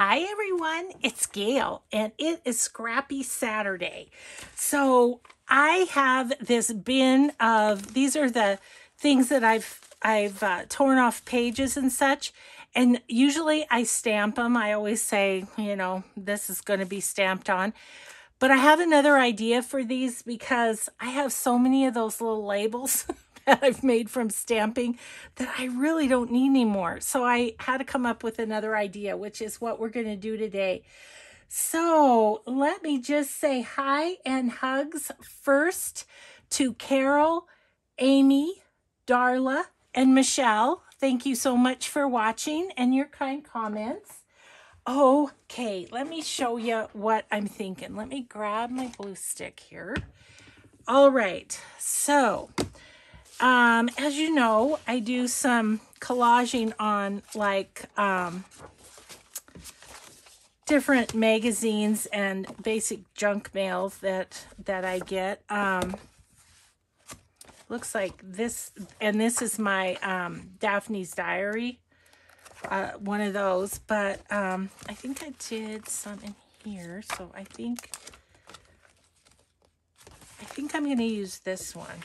Hi everyone, it's Gail and it is Scrappy Saturday. So I have this bin of, these are the things that I've torn off pages and such. And usually I stamp them. I always say, this is going to be stamped on. But I have another idea for these because I have so many of those little labels that I've made from stamping that I really don't need anymore. So I had to come up with another idea, which is what we're going to do today. So let me just say hi and hugs first to Carol, Amy, Darla, and Michelle. Thank you so much for watching and your kind comments. Okay, let me show you what I'm thinking. Let me grab my glue stick here. All right, so as you know, I do some collaging on like different magazines and basic junk mails that I get. Looks like this, and this is my Daphne's Diary. One of those, but I think I did some in here, so I think I'm going to use this one.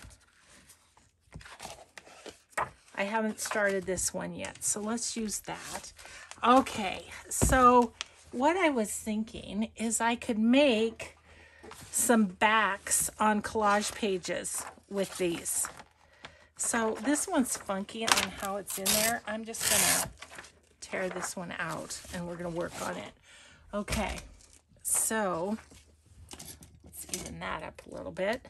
I haven't started this one yet, so let's use that. Okay, so what I was thinking is I could make some backs on collage pages with these. So this one's funky on how it's in there. I'm just going to tear this one out and we're going to work on it. Okay, so let's even that up a little bit.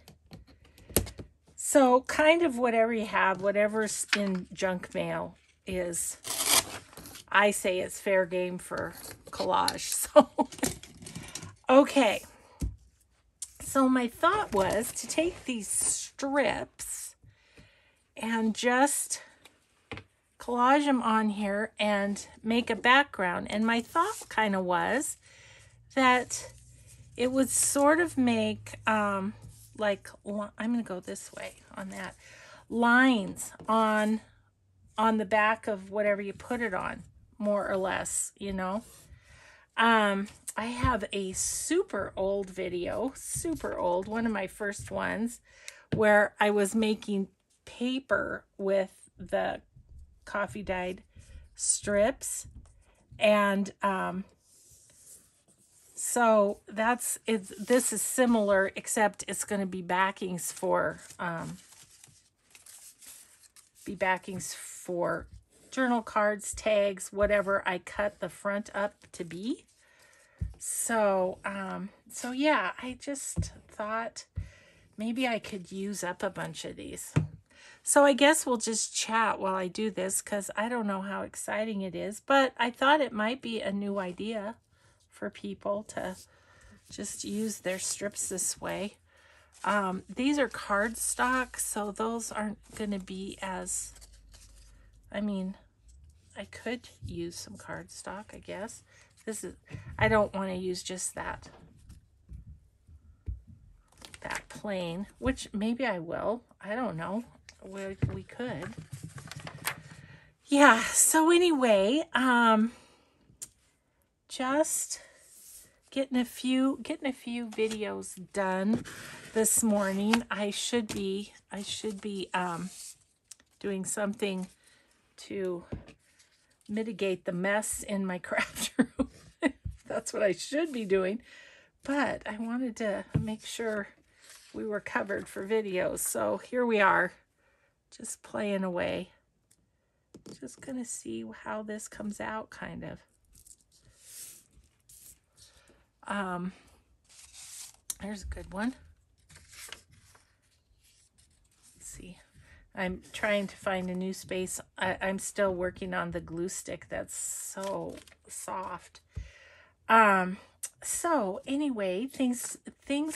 So kind of whatever you have, whatever's in junk mail is, I say it's fair game for collage. So, okay. So my thought was to take these strips and just collage them on here and make a background. And my thought kind of was that it would sort of make like, I'm going to go this way on that, lines on the back of whatever you put it on, more or less, I have a super old video, super old, one of my first ones, where I was making paper with the coffee dyed strips, and so this is similar, except it's going to be backings for journal cards, tags, whatever I cut the front up to be. So yeah, I just thought maybe I could use up a bunch of these. So I guess we'll just chat while I do this because I don't know how exciting it is, but I thought it might be a new idea for people to just use their strips this way. These are cardstock, so those aren't going to be as, I could use some cardstock, I guess. I don't want to use just that plain, which maybe I will. I don't know. We could. Yeah, so anyway, just getting a few videos done this morning. I should be doing something to mitigate the mess in my craft room. That's what I should be doing, but I wanted to make sure we were covered for videos. So here we are, just playing away. Just gonna see how this comes out, kind of. There's a good one. Let's see. I'm trying to find a new space. I'm still working on the glue stick that's so soft. So anyway, things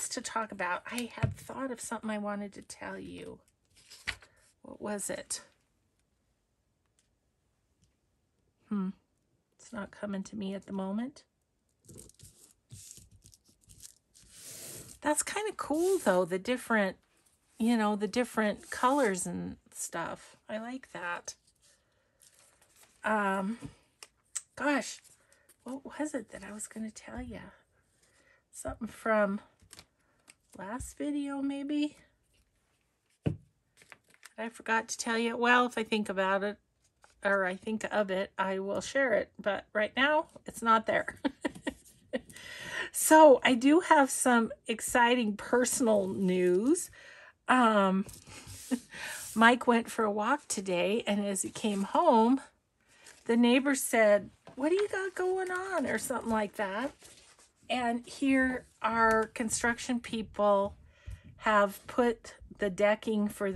to talk about. I had thought of something I wanted to tell you. What was it? It's not coming to me at the moment. That's kind of cool though, the different, the different colors and stuff. I like that. Gosh, what was it that I was going to tell you? Something from last video, maybe? I forgot to tell you. Well, if I think about it, or I think of it, I will share it. But right now, it's not there. So I do have some exciting personal news. Mike went for a walk today, and as he came home, the neighbor said, "What do you got going on?" or something like that. And here our construction people have put the decking for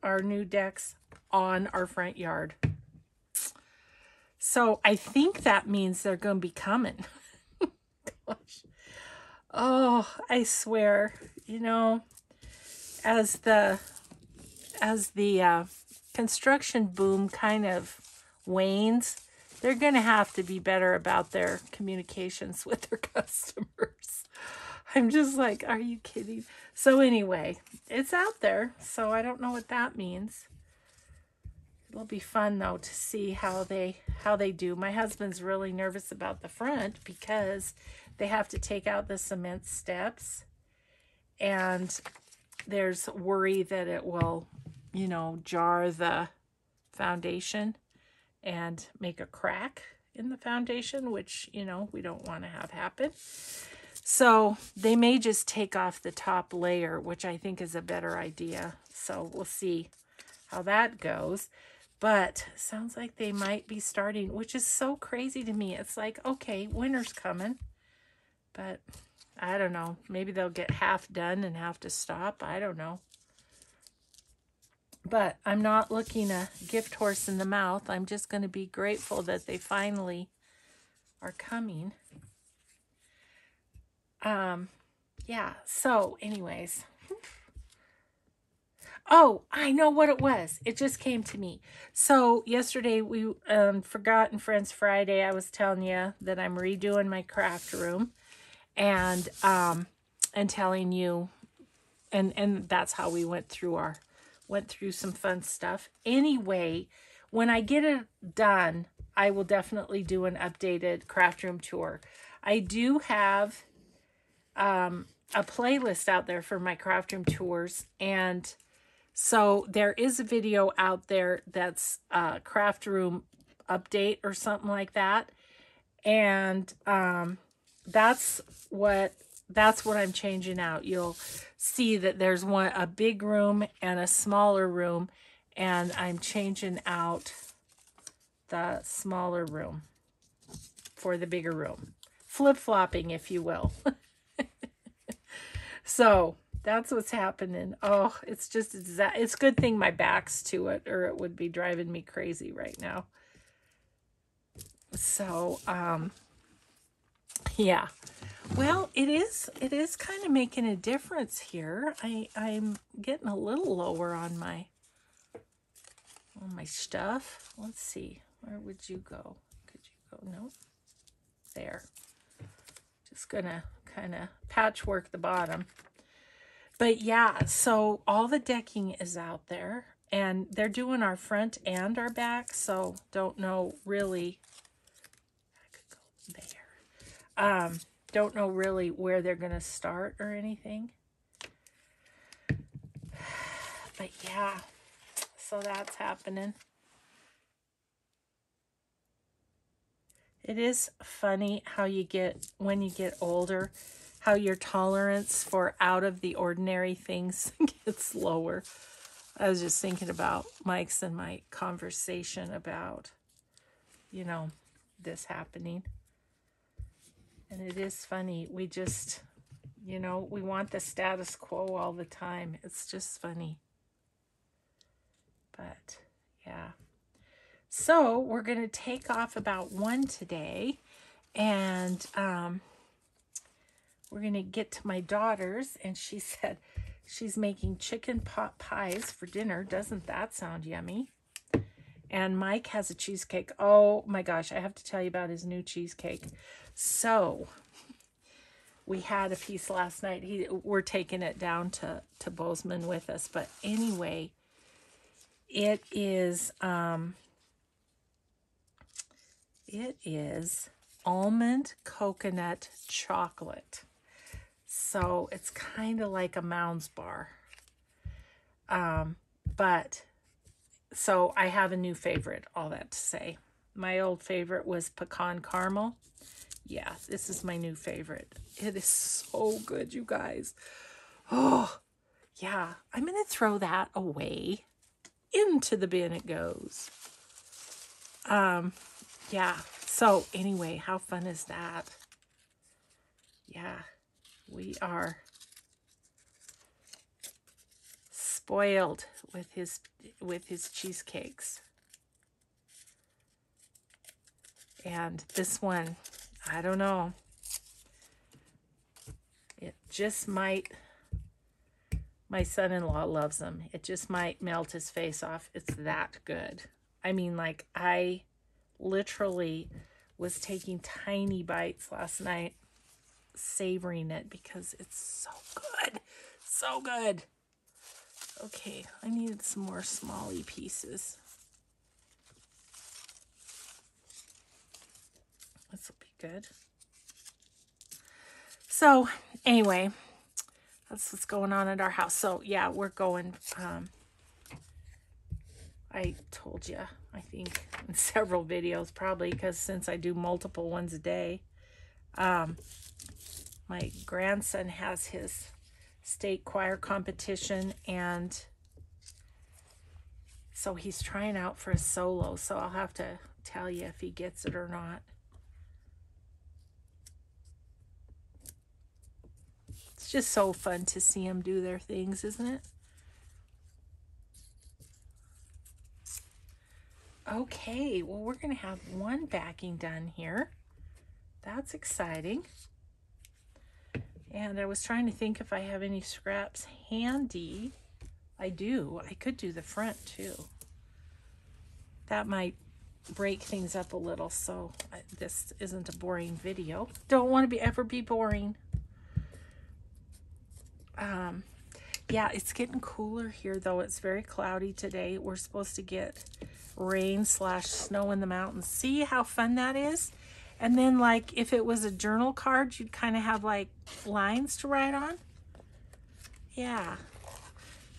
our new decks on our front yard. So I think that means they're going to be coming. Gosh. Oh, I swear, you know, as the construction boom kind of wanes, they're going to have to be better about their communications with their customers. I'm just like, are you kidding? So anyway, it's out there, so I don't know what that means. It'll be fun though to see how they do. My husband's really nervous about the front because they have to take out the cement steps, and there's worry that it will, you know, jar the foundation and make a crack in the foundation, which, you know, we don't want to have happen. So they may just take off the top layer, which I think is a better idea. So we'll see how that goes. But sounds like they might be starting, which is so crazy to me. It's like, okay, winter's coming, but I don't know. Maybe they'll get half done and have to stop. I don't know. But I'm not looking a gift horse in the mouth. I'm just going to be grateful that they finally are coming. Yeah, so anyways. Oh, I know what it was. It just came to me. So yesterday we Forgotten Friends Friday, I was telling you that I'm redoing my craft room, and telling you, and that's how we went through some fun stuff. Anyway, when I get it done, I will definitely do an updated craft room tour. I do have a playlist out there for my craft room tours, and so there is a video out there that's a craft room update or something like that. And that's what I'm changing out. You'll see that there's a big room and a smaller room, and I'm changing out the smaller room for the bigger room. Flip-flopping, if you will. So that's what's happening. Oh, it's a good thing my back's to it, or it would be driving me crazy right now. So, yeah. Well, it is kind of making a difference here. I'm getting a little lower on my stuff. Let's see. Where would you go? Could you go? No. There. Just gonna kind of patchwork the bottom. But yeah, so all the decking is out there, and they're doing our front and our back, so don't know really. I could go there. Don't know really where they're gonna start or anything. But yeah, so that's happening. It is funny how when you get older, how your tolerance for out of the ordinary things gets lower. I was just thinking about Mike's and my conversation about, you know, this happening. And it is funny. We just, you know, we want the status quo all the time. It's just funny. But yeah. So we're going to take off about 1 today, and we're going to get to my daughter's, and she said she's making chicken pot pies for dinner. Doesn't that sound yummy? And Mike has a cheesecake. Oh my gosh, I have to tell you about his new cheesecake. So we had a piece last night. We're taking it down to Bozeman with us. But anyway, it is almond coconut chocolate. So it's kind of like a Mounds bar. But so I have a new favorite, all that to say. My old favorite was pecan caramel. Yeah, this is my new favorite. It is so good, you guys. Oh, yeah. I'm going to throw that away. Into the bin it goes. Yeah. So anyway, how fun is that? Yeah. We are spoiled with his cheesecakes. And this one, I don't know. It just might, my son-in-law loves them. It just might melt his face off. It's that good. I mean, like, I literally was taking tiny bites last night, savoring it because it's so good. So good. Okay, I needed some more smally pieces. This will be good. So anyway, that's what's going on at our house. So yeah, we're going, I told you, I think in several videos probably, because since I do multiple ones a day, my grandson has his state choir competition, and so he's trying out for a solo, so I'll have to tell you if he gets it or not. It's just so fun to see them do their things, isn't it? Okay, well, we're going to have one backing done here. That's exciting. And I was trying to think if I have any scraps handy. I do. I could do the front too. That might break things up a little, so this isn't a boring video. Don't want to ever be boring. Yeah, it's getting cooler here though. It's very cloudy today. We're supposed to get rain/snow in the mountains. See how fun that is? And then, like, if it was a journal card, you'd kind of have like lines to write on. Yeah.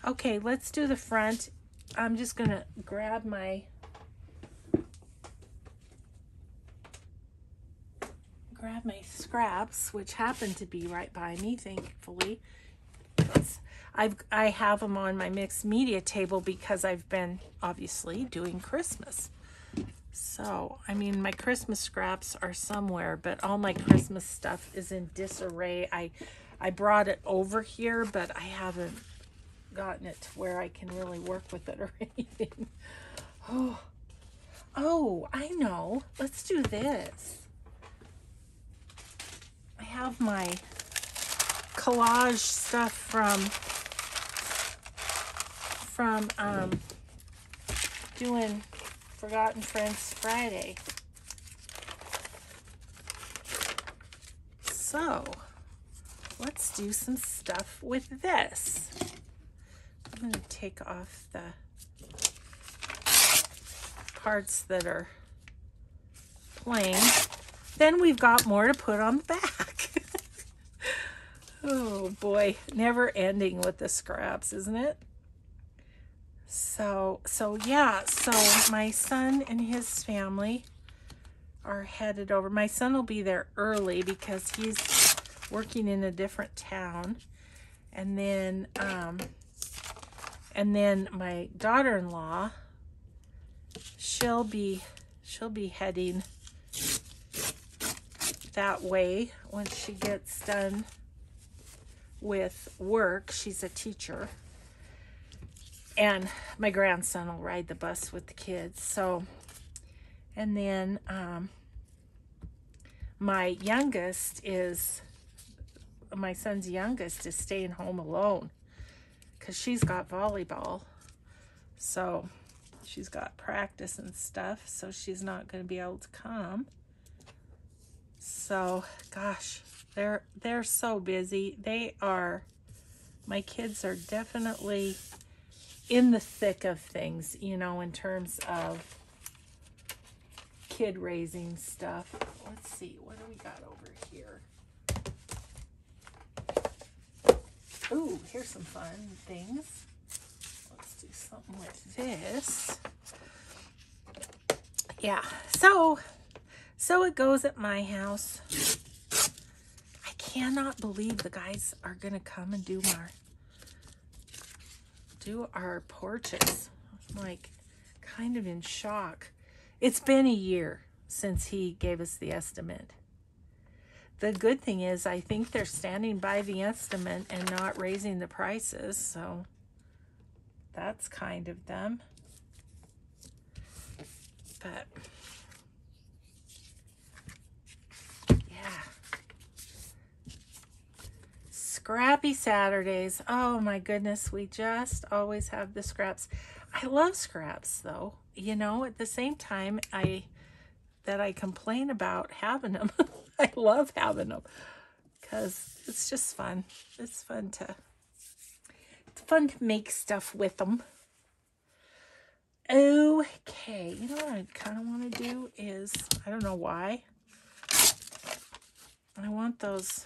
Okay, let's do the front. I'm just gonna grab my scraps, which happen to be right by me, thankfully. I have them on my mixed media table because I've been obviously doing Christmas. So, I mean, my Christmas scraps are somewhere, but all my Christmas stuff is in disarray. I brought it over here, but I haven't gotten it to where I can really work with it or anything. Oh, I know. Let's do this. I have my collage stuff from doing Forgotten Friends Friday. So let's do some stuff with this. I'm going to take off the parts that are plain. Then we've got more to put on the back. Oh boy, never ending with the scraps, isn't it? So yeah, so my son and his family are headed over. My son will be there early because he's working in a different town. And then my daughter-in-law, she'll be heading that way once she gets done with work. She's a teacher. And my grandson will ride the bus with the kids. So, and then my son's youngest is staying home alone because she's got volleyball. So she's got practice and stuff, so she's not going to be able to come. So, gosh, they're so busy. My kids are definitely in the thick of things, you know, in terms of kid raising stuff. Let's see, what do we got over here? Ooh, here's some fun things. Let's do something with this. Yeah, so it goes at my house. I cannot believe the guys are gonna come and do our porches. I'm like kind of in shock. It's been a year since he gave us the estimate. The good thing is I think they're standing by the estimate and not raising the prices, so that's kind of them. But yeah. Scrappy Saturdays. Oh my goodness, we just always have the scraps. I love scraps though. You know, at the same time I complain about having them. I love having them because it's just fun. It's fun to make stuff with them. Okay, you know what I kind of want to do is, I don't know why, I want those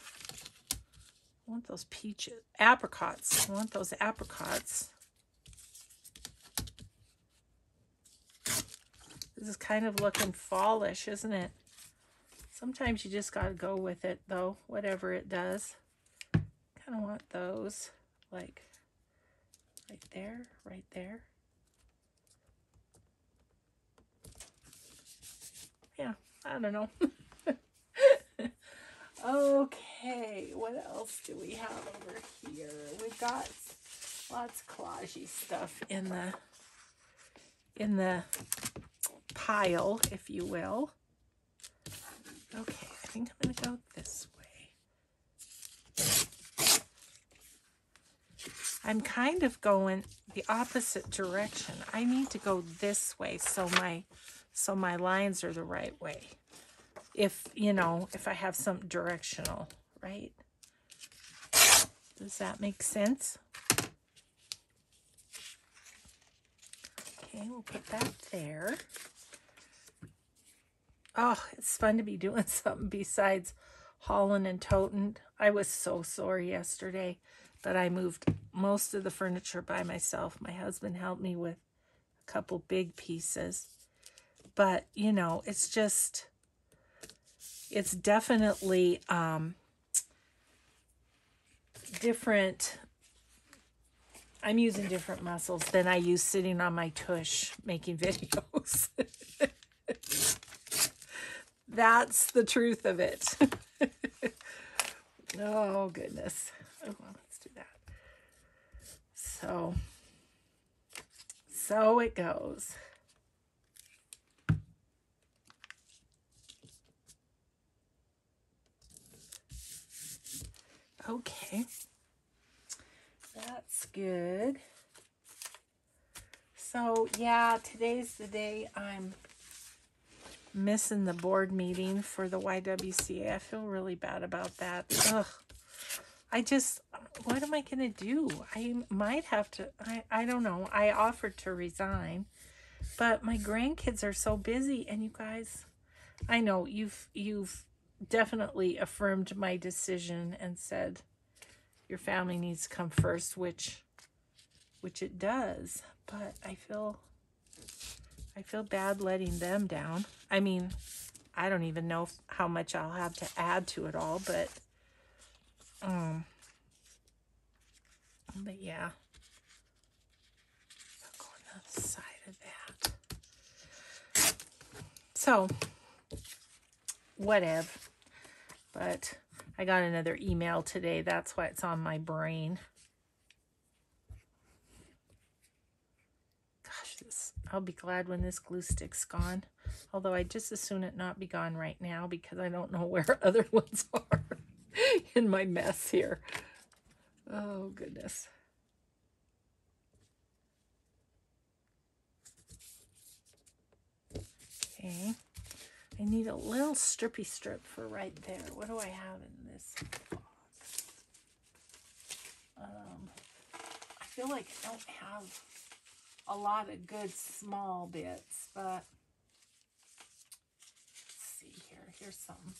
peaches, apricots. I want those apricots. This is kind of looking fallish, isn't it? Sometimes you just got to go with it, though, whatever it does. Kind of want those, like, right there, right there. Yeah, I don't know. Okay, what else do we have over here? We've got lots of collagey stuff in the pile, if you will. Okay, I think I'm going to go this way. I'm kind of going the opposite direction. I need to go this way so my lines are the right way. If, you know, if I have some directional, right? Does that make sense? Okay, we'll put that there. Oh, it's fun to be doing something besides hauling and toting. I was so sore yesterday, but I moved most of the furniture by myself. My husband helped me with a couple big pieces. But, you know, it's just, it's definitely different. I'm using different muscles than I use sitting on my tush making videos. That's the truth of it. Oh, goodness. Oh, well, let's do that. So it goes. Okay. That's good. So, yeah, today's the day I'm missing the board meeting for the YWCA. I feel really bad about that. Ugh. What am I going to do? I might have to, I don't know. I offered to resign, but my grandkids are so busy, and you guys, I know you've definitely affirmed my decision and said your family needs to come first, which it does, but I feel bad letting them down. I mean, I don't even know how much I'll have to add to it all, but yeah. I'll go on the other side of that. So, whatever. But I got another email today. That's why it's on my brain. I'll be glad when this glue stick's gone. Although I just as soon it not be gone right now because I don't know where other ones are in my mess here. Oh, goodness. Okay. I need a little strippy strip for right there. What do I have in this box? I feel like I don't have a lot of good small bits, but here's some.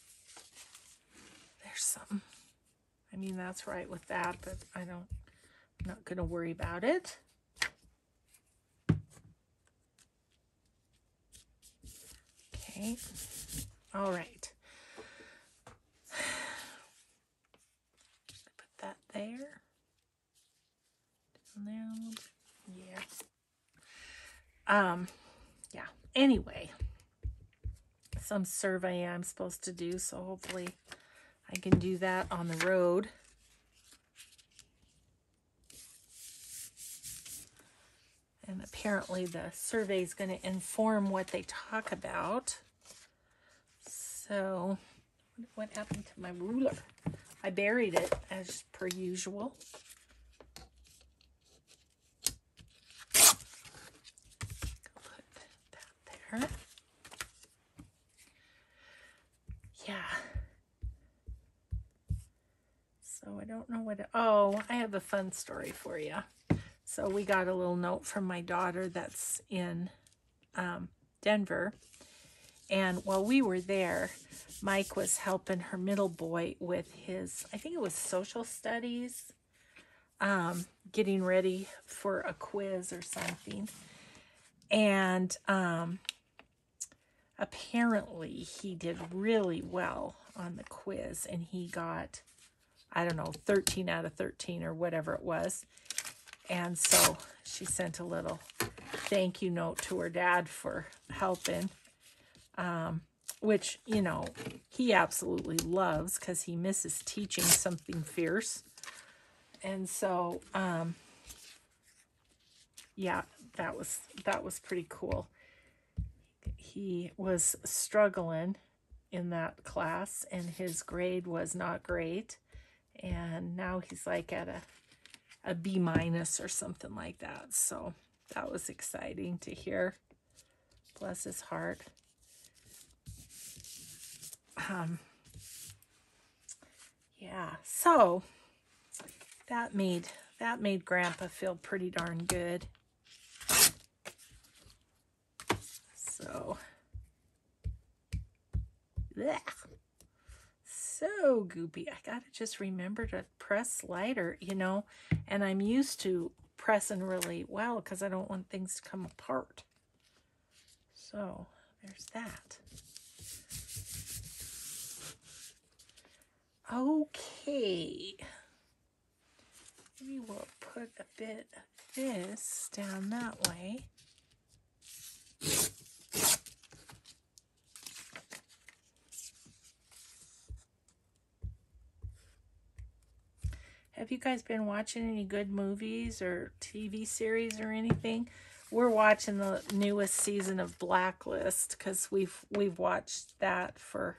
There's some. I mean, that's right with that, but I'm not going to worry about it. Okay. All right. Put that there. Down there. Yeah. Yeah. Anyway, some survey I'm supposed to do, so hopefully I can do that on the road. And apparently the survey is going to inform what they talk about. So, what happened to my ruler? I buried it as per usual. Put that there. Yeah. So I don't know what, oh, I have a fun story for you. So we got a little note from my daughter that's in Denver. And while we were there, Mike was helping her middle boy with his, I think it was social studies, getting ready for a quiz or something. And apparently he did really well on the quiz, and he got, I don't know, 13 out of 13 or whatever it was. And so she sent a little thank you note to her dad for helping, which, you know, he absolutely loves because he misses teaching something fierce. And so, yeah, that was pretty cool. He was struggling in that class, and his grade was not great. And now he's like at a B- or something like that. So that was exciting to hear. Bless his heart. Yeah, so that made Grandpa feel pretty darn good. So, blech. So goopy. I gotta just remember to press slider, you know, and I'm used to pressing really well because I don't want things to come apart. So there's that. Okay, maybe we'll put a bit of this down that way. Have you guys been watching any good movies or TV series or anything? We're watching the newest season of Blacklist because we've watched that for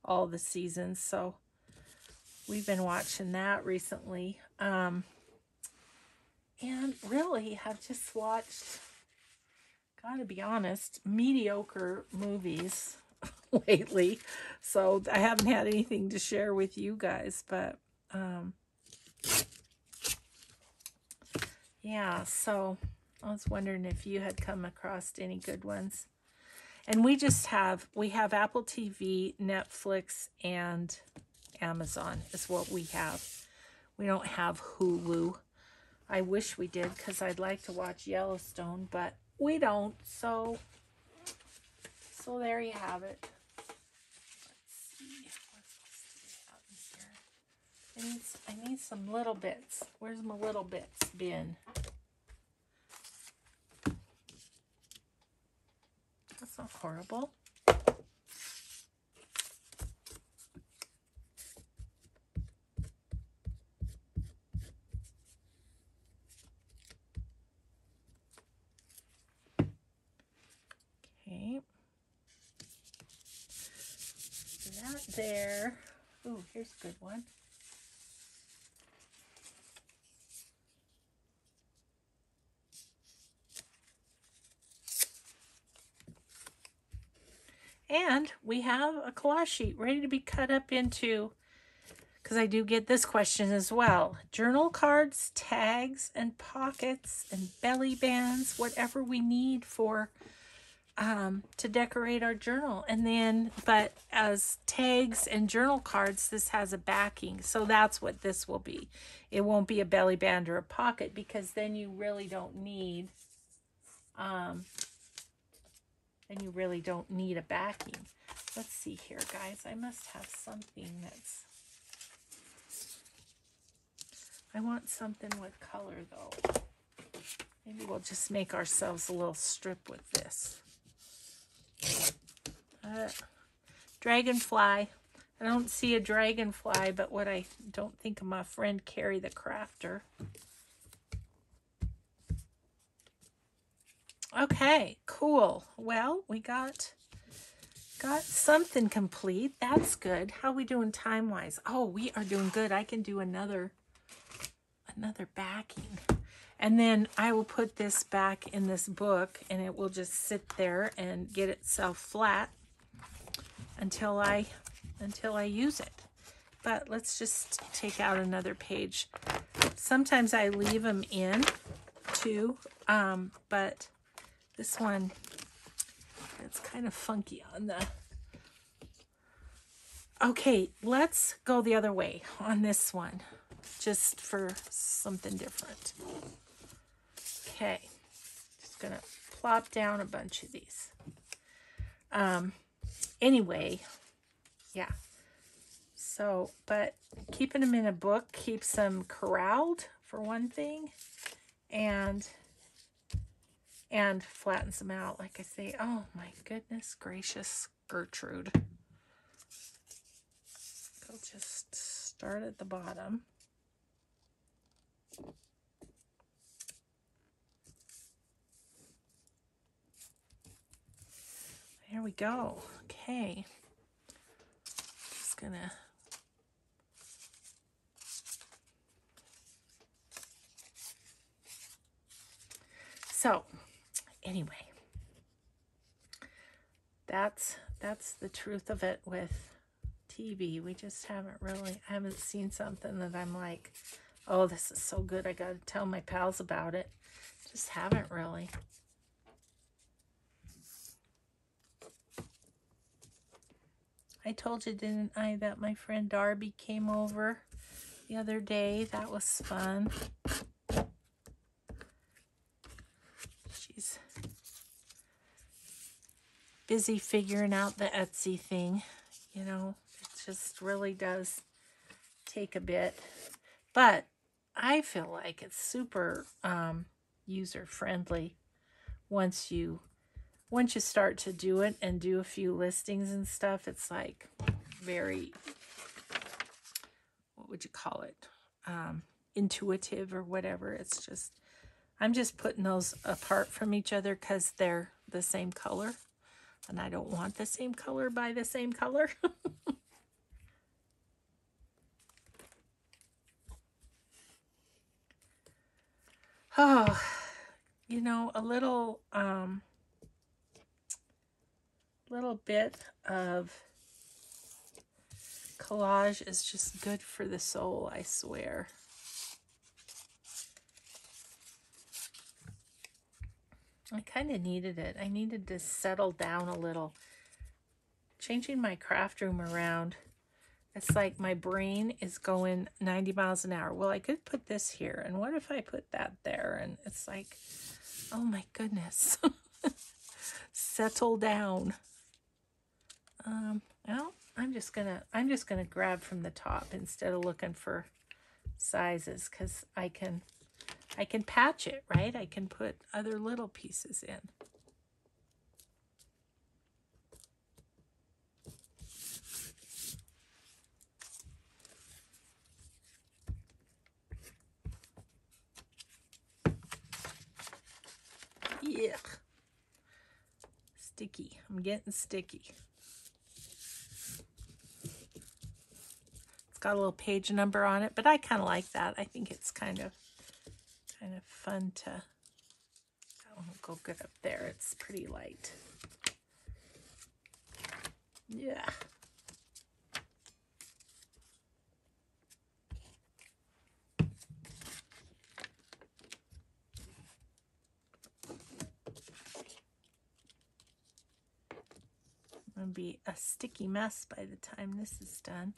all the seasons. So we've been watching that recently. And really have just watched, gotta be honest, mediocre movies lately. So I haven't had anything to share with you guys, but yeah, so I was wondering if you had come across any good ones. And we have Apple TV, Netflix, and Amazon is what we have. We don't have Hulu. I wish we did because I'd like to watch Yellowstone, but we don't. So there you have it. Let's see. What else do we have in here? I need some little bits. Where's my little bits bin? That's not horrible. Okay. That there. Ooh, here's a good one. And we have a collage sheet ready to be cut up into, because I do get this question as well, journal cards, tags, and pockets, and belly bands, whatever we need for to decorate our journal. And then, but as tags and journal cards, this has a backing. So that's what this will be. It won't be a belly band or a pocket, because then you really don't need, a backing. Let's see here, guys. I must have something that's, I want something with color though. Maybe we'll just make ourselves a little strip with this. Dragonfly. I don't see a dragonfly, but what I don't think of my friend Carrie the Crafter. Okay, cool. Well, we got something complete. That's good. How are we doing time-wise? Oh, we are doing good. I can do another backing. And then I will put this back in this book, and it will just sit there and get itself flat until I use it. But let's just take out another page. Sometimes I leave them in too, but this one, it's kind of funky on the... Okay, let's go the other way on this one, just for something different. Okay, just gonna plop down a bunch of these. Anyway, yeah. So, but keeping them in a book keeps them corralled, for one thing, and flattens them out, like I say. Oh my goodness gracious, Gertrude. I'll just start at the bottom. There we go. Okay. Just gonna... So, anyway, that's the truth of it with TV. We just haven't really, I haven't seen something that I'm like, oh, this is so good, I gotta tell my pals about it. Just haven't really. I told you, didn't I, that my friend Darby came over the other day. That was fun. She's busy figuring out the Etsy thing. You know, it just really does take a bit. But I feel like it's super user-friendly once you start to do it and do a few listings and stuff. It's like very, what would you call it? Intuitive or whatever. It's just, I'm just putting those apart from each other because they're the same color. And I don't want the same color by the same color. Oh, you know, a little bit of collage is just good for the soul, I swear. I kind of needed it. I needed to settle down a little. Changing my craft room around, it's like my brain is going 90 miles an hour. Well, I could put this here, and what if I put that there? And it's like, oh my goodness. Settle down. Well, I'm just gonna grab from the top instead of looking for sizes, because I can patch it, right? I can put other little pieces in. Yuck. Sticky. I'm getting sticky. It's got a little page number on it, but I kind of like that. I think it's kind of fun to... That one will go good up there. It's pretty light. Yeah. going to be a sticky mess by the time this is done.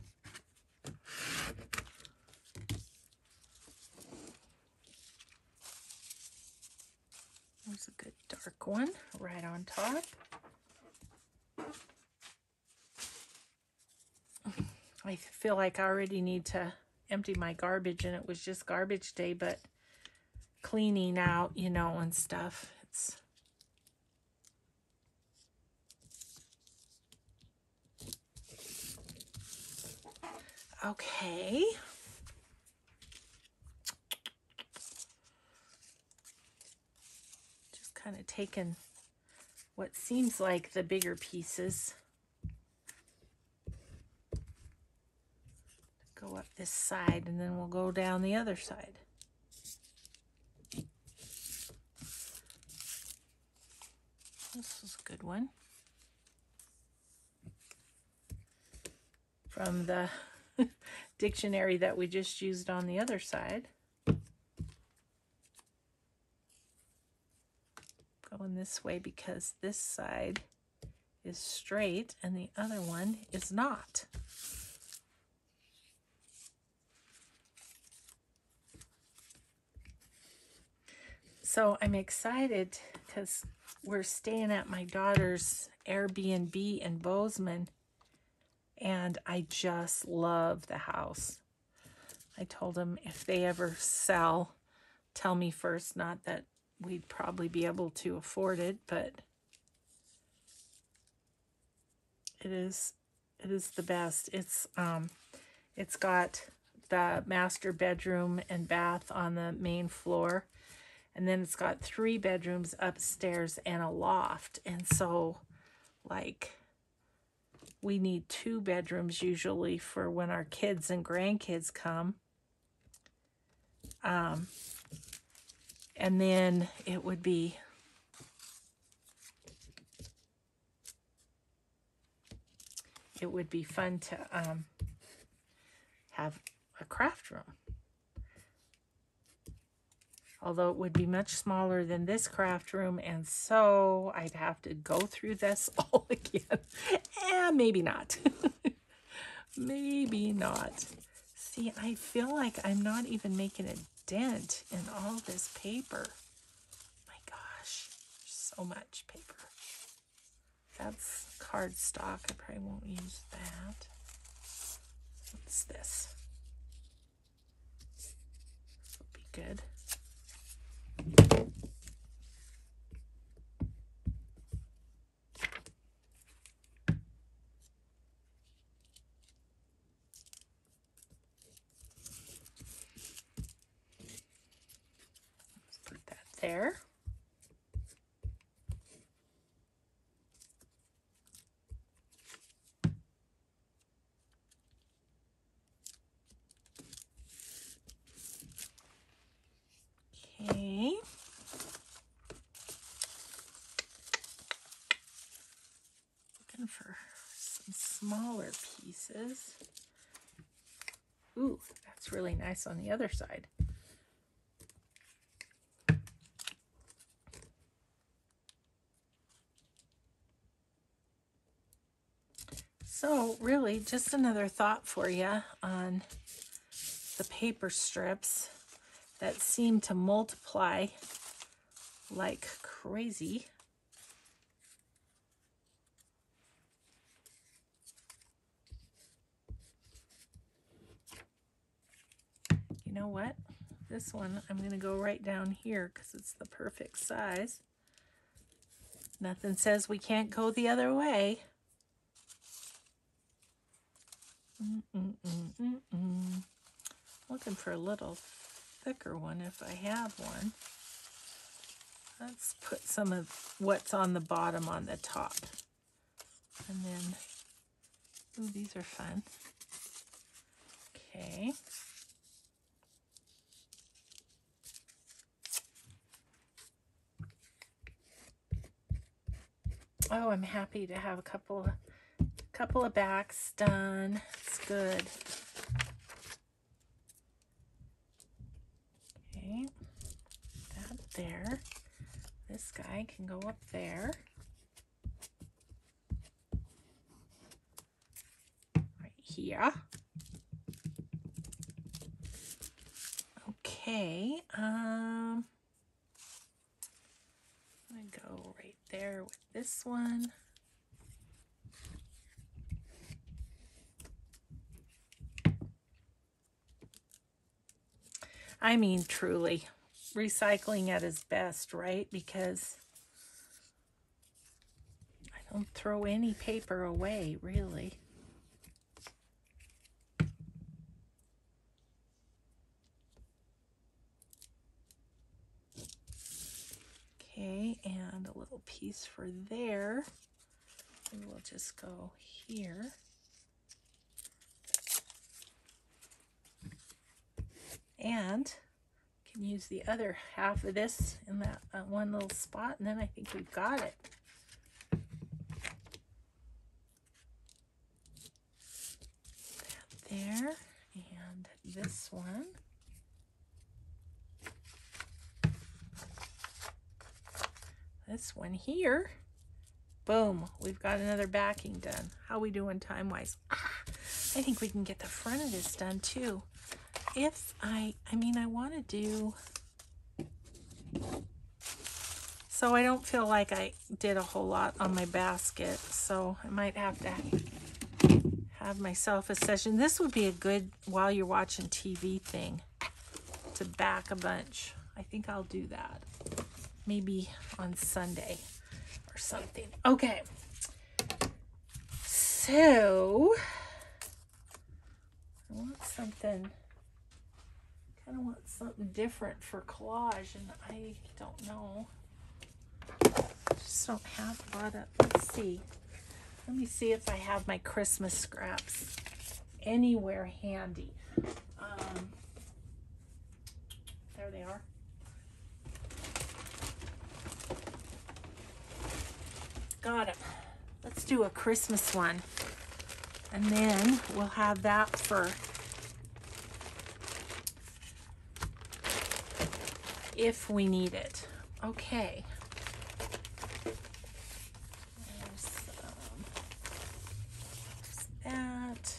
There's a good dark one right on top. I feel like I already need to empty my garbage, and it was just garbage day, but cleaning out, you know, and stuff. It's okay. Just kind of taking what seems like the bigger pieces. Go up this side, and then we'll go down the other side. This was a good one. From the dictionary that we just used on the other side. Going this way because this side is straight and the other one is not. So I'm excited because we're staying at my daughter's Airbnb in Bozeman, and I just love the house. I told them if they ever sell, tell me first. Not that we'd probably be able to afford it, but it is the best. It's got the master bedroom and bath on the main floor. And then it's got 3 bedrooms upstairs and a loft. And so, like, we need 2 bedrooms usually for when our kids and grandkids come. And then it would be fun to have a craft room. Although it would be much smaller than this craft room, and so I'd have to go through this all again. Maybe not. Maybe not. See, I feel like I'm not even making a dent in all this paper. My gosh, so much paper. That's cardstock. I probably won't use that. What's this? This will be good. Let's put that there. Okay. Looking for some smaller pieces. Ooh, that's really nice on the other side. So really, just another thought for you on the paper strips that seem to multiply like crazy. You know what? This one, I'm going to go right down here because it's the perfect size. Nothing says we can't go the other way. Looking for a little thicker one if I have one. Let's put some of what's on the bottom on the top. And then, ooh, these are fun. Okay. Oh, I'm happy to have a couple of backs done. It's good. Okay, that there. This guy can go up there. Okay, I go right there with this one. I mean, truly, recycling at its best, right? Because I don't throw any paper away, really. Okay, and a little piece for there. And we'll just go here. And can use the other half of this in that one little spot, and then I think we've got it. That there, and this one. This one here. Boom, we've got another backing done. How are we doing time-wise? I think we can get the front of this done too. If I mean, I want to do, so I don't feel like I did a whole lot on my basket, so I might have to have myself a session. This would be a good, while you're watching TV thing, to back a bunch. I think I'll do that. Maybe on Sunday or something. Okay. So, I want something, kind of want something different for collage, and I don't know. I just don't have a lot of, let's see. Let me see if I have my Christmas scraps anywhere handy. There they are. Got them. Let's do a Christmas one. And then we'll have that for if we need it. Okay. There's that.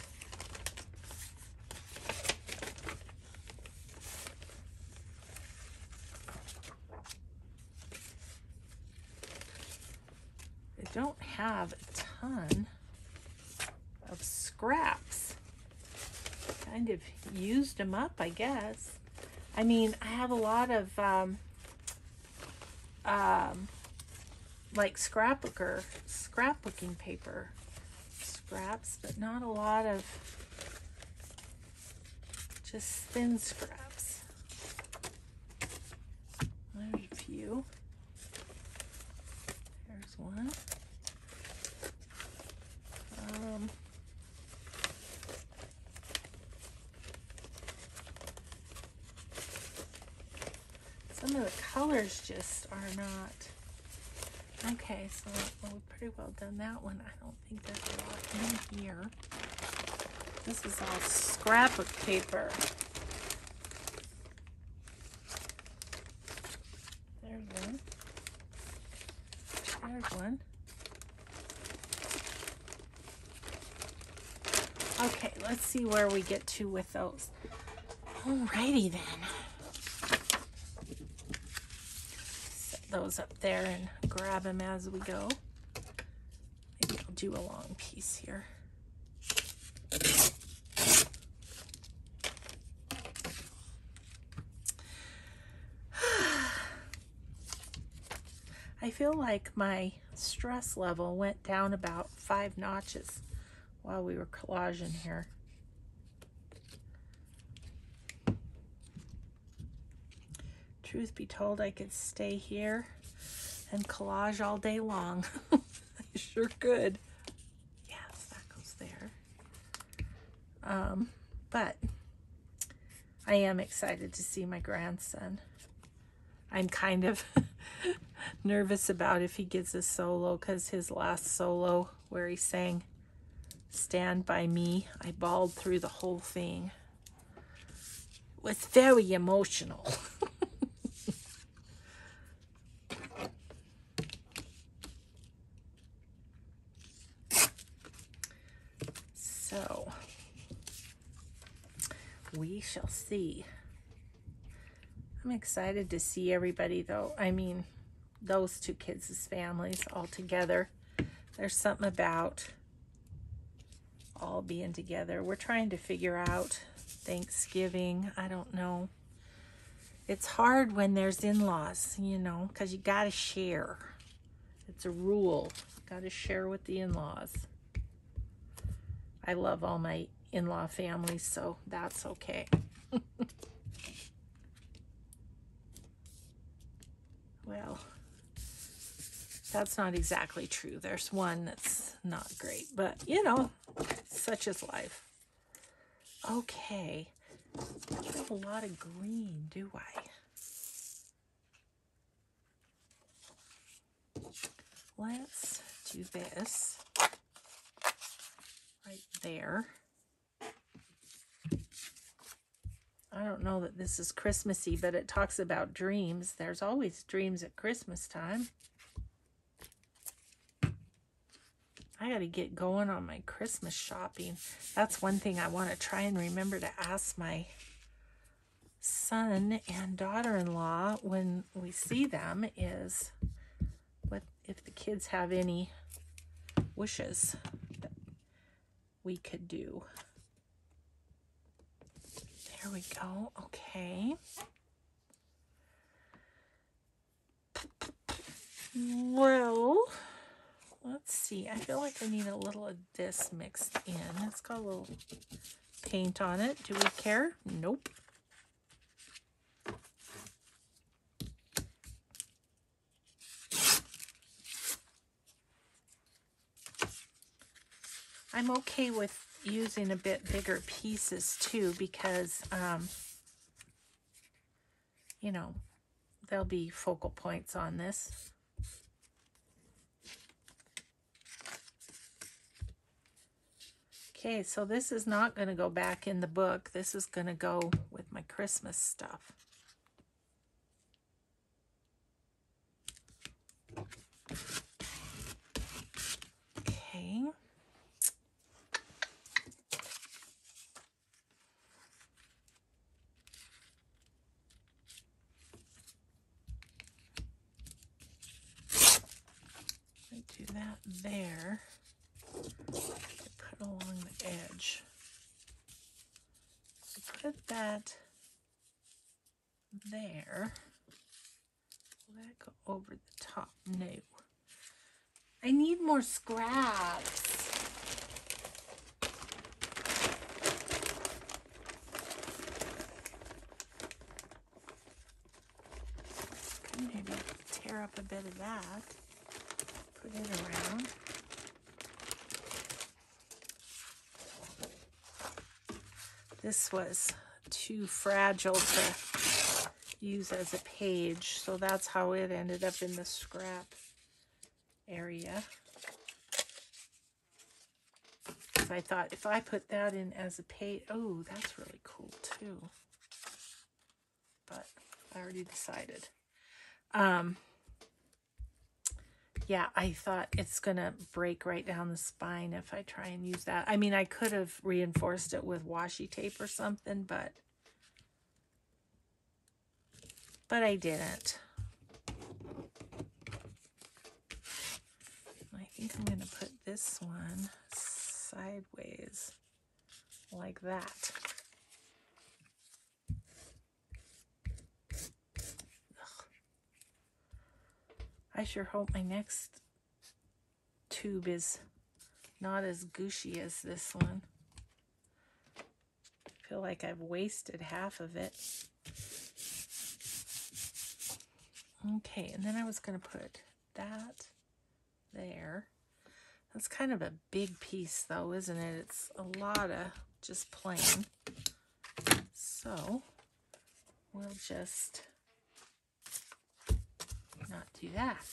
I don't have a ton of scraps. Kind of used them up, I guess. I mean, I have a lot of like scrapbooking paper scraps, but not a lot of just thin scraps. There's a few. There's one. Some of the colors just are not. Okay, so we've pretty well done that one. I don't think there's a lot in here. This is all scrapbook paper. There's one. There's one. Okay, let's see where we get to with those. Alrighty then. Set those up there and grab them as we go. Maybe I'll do a long piece here. I feel like my stress level went down about 5 notches while we were collaging here. Truth be told, I could stay here and collage all day long. I sure could. Yes, that goes there. But I am excited to see my grandson. I'm kind of nervous about if he gets a solo, because his last solo where he sang Stand By Me, I bawled through the whole thing. It was very emotional. So we shall see. I'm excited to see everybody though. I mean, those two kids' families all together. There's something about all being together. We're trying to figure out Thanksgiving. I don't know. It's hard when there's in-laws, you know, because you got to share. It's a rule. Got to share with the in-laws. I love all my in-law families, so that's okay. Well, that's not exactly true. There's one that's not great, but you know, such is life. Okay, I don't have a lot of green, do I? Let's do this right there. I don't know that this is Christmassy, but it talks about dreams. There's always dreams at Christmas time. I got to get going on my Christmas shopping. That's one thing I want to try and remember to ask my son and daughter-in-law when we see them is what if the kids have any wishes that we could do. There we go. Okay. Well, let's see. I feel like I need a little of this mixed in. It's got a little paint on it. Do we care? Nope. I'm okay with using a bit bigger pieces too because, you know, there'll be focal points on this. Okay, so this is not going to go back in the book. This is going to go with my Christmas stuff. Okay. Do that there. Put along the edge. Put that there. Will that go over the top? No. I need more scraps. Maybe tear up a bit of that. Put it around. This was too fragile to use as a page, so that's how it ended up in the scrap area. So I thought if I put that in as a page, oh, that's really cool too. But I already decided. Yeah, I thought it's gonna break right down the spine if I try and use that. I mean, I could have reinforced it with washi tape or something, but I didn't. I think I'm gonna put this one sideways like that. I sure hope my next tube is not as gushy as this one. I feel like I've wasted half of it. Okay, and then I was going to put that there. That's kind of a big piece though, isn't it? It's a lot of just plain. So we'll just not do that.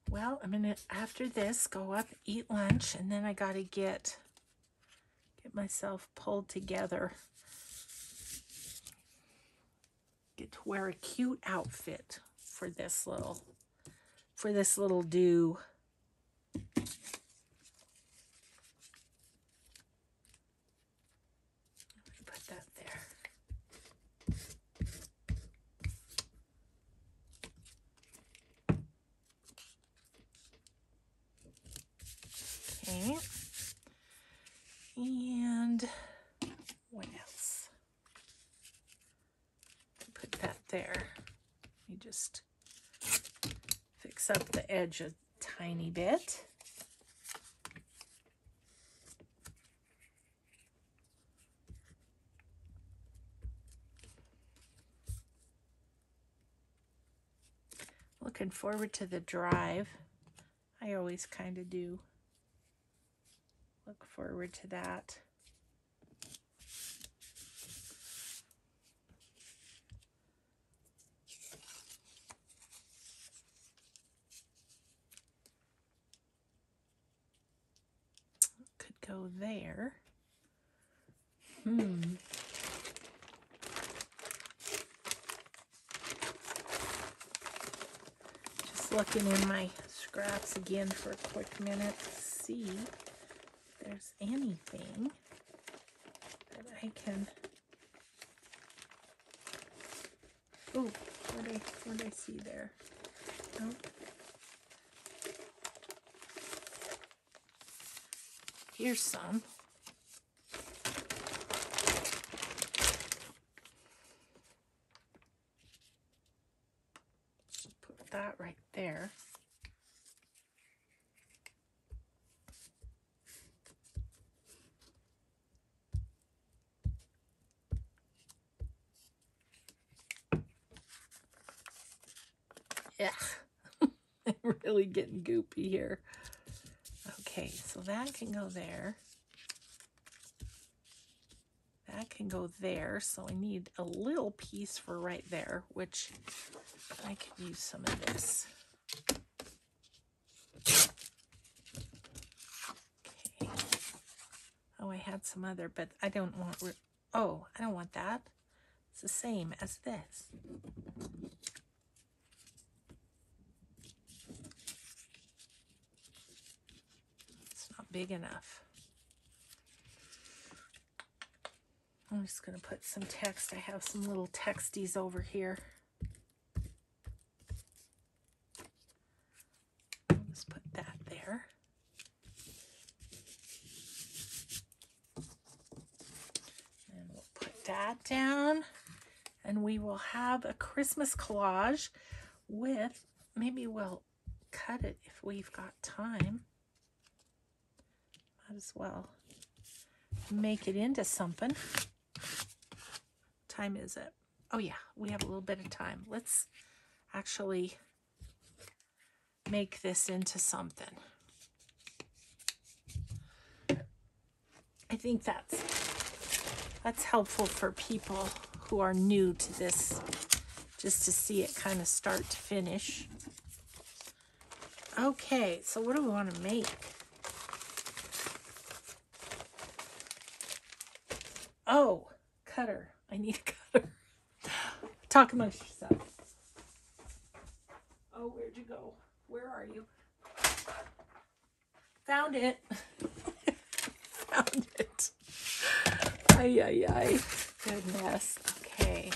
Well, I'm gonna, after this, go up, eat lunch, and then I gotta get myself pulled together. Get to wear a cute outfit for this little do. Okay. And what else? Put that there. Let me just fix up the edge a tiny bit. Looking forward to the drive. I always kind of do. Look forward to that. Could go there. Just looking in my scraps again for a quick minute to see if there's anything that I can. Oh, what did I see there? Nope. Here's some. Just put that right there. Yeah, I'm really getting goopy here. Okay, so that can go there. That can go there, so I need a little piece for right there, which I could use some of this. Okay. Oh, I had some other, but I don't want, oh, I don't want that. It's the same as this. It's not big enough. I'm just going to put some text. I have some little texties over here. I'll just put that there. And we'll put that down. And we will have a Christmas collage with, maybe we'll cut it if we've got time. Might as well make it into something. Time is it? Oh yeah, we have a little bit of time. Let's actually make this into something. I think that's helpful for people who are new to this, just to see it kind of start to finish. Okay, so what do we want to make? Oh, cutter. I need a cutter. Talk amongst yourself. Oh, where'd you go? Where are you? Found it. Found it. Ay, ay, ay. Goodness. Okay.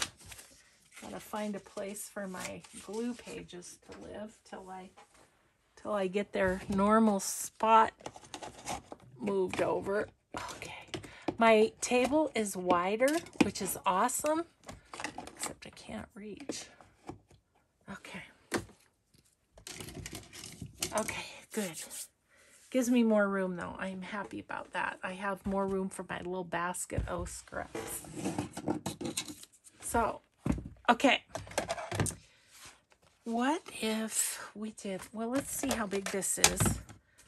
Gotta find a place for my glue pages to live till I get their normal spot moved over. Okay. My table is wider, which is awesome, except I can't reach. Okay. Okay, good. Gives me more room though. I'm happy about that. I have more room for my little basket of scraps. So, okay. What if we did, well, let's see how big this is.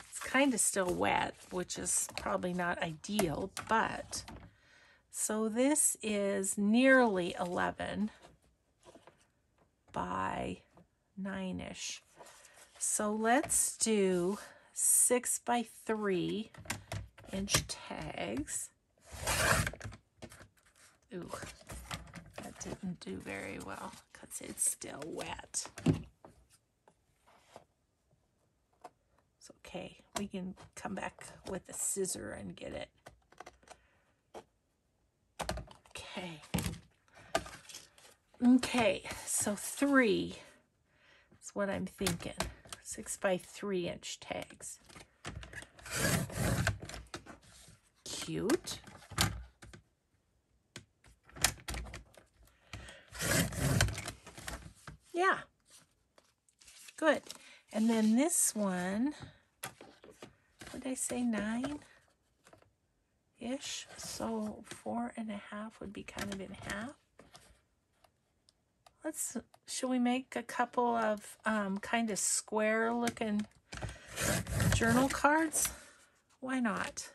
It's kind of still wet, which is probably not ideal, but so this is nearly 11 by 9-ish. So let's do 6 by 3 inch tags. Ooh, that didn't do very well because it's still wet. It's okay. We can come back with a scissor and get it. Okay. Okay, so 3 is what I'm thinking. 6 by 3 inch tags. cute. Yeah, good. And then this one, what did I say, 9-ish? So 4.5 would be kind of in half. Should we make a couple of kind of square looking journal cards? Why not?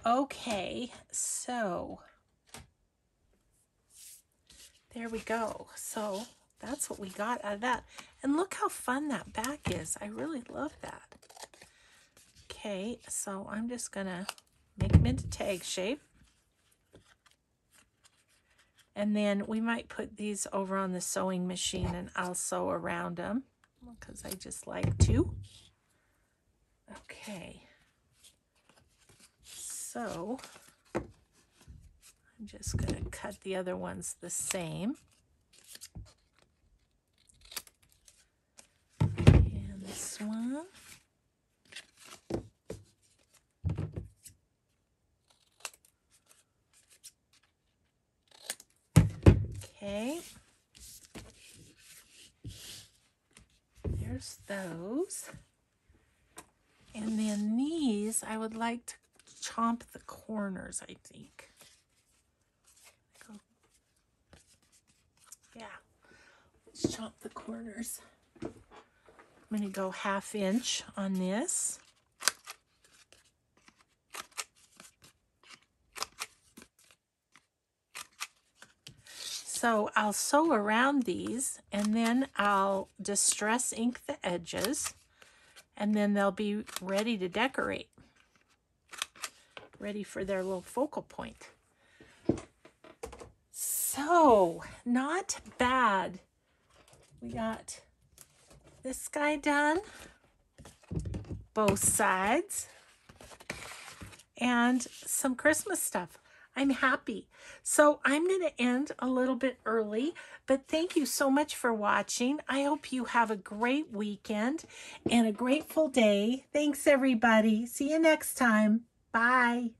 Okay, so there we go. So that's what we got out of that. And look how fun that back is. I really love that. Okay, so I'm just going to make them into tag shape. And then we might put these over on the sewing machine and I'll sew around them because I just like to. Okay. So I'm just going to cut the other ones the same. And this one. Okay. There's those. And then these, I would like to chomp the corners, I think. Yeah, let's chomp the corners. I'm going to go 1/2 inch on this. So I'll sew around these and then I'll distress ink the edges and then they'll be ready to decorate. Ready for their little focal point. So, not bad. We got this guy done, both sides, and some Christmas stuff. I'm happy. So I'm going to end a little bit early, but thank you so much for watching. I hope you have a great weekend and a grateful day. Thanks, everybody. See you next time. Bye.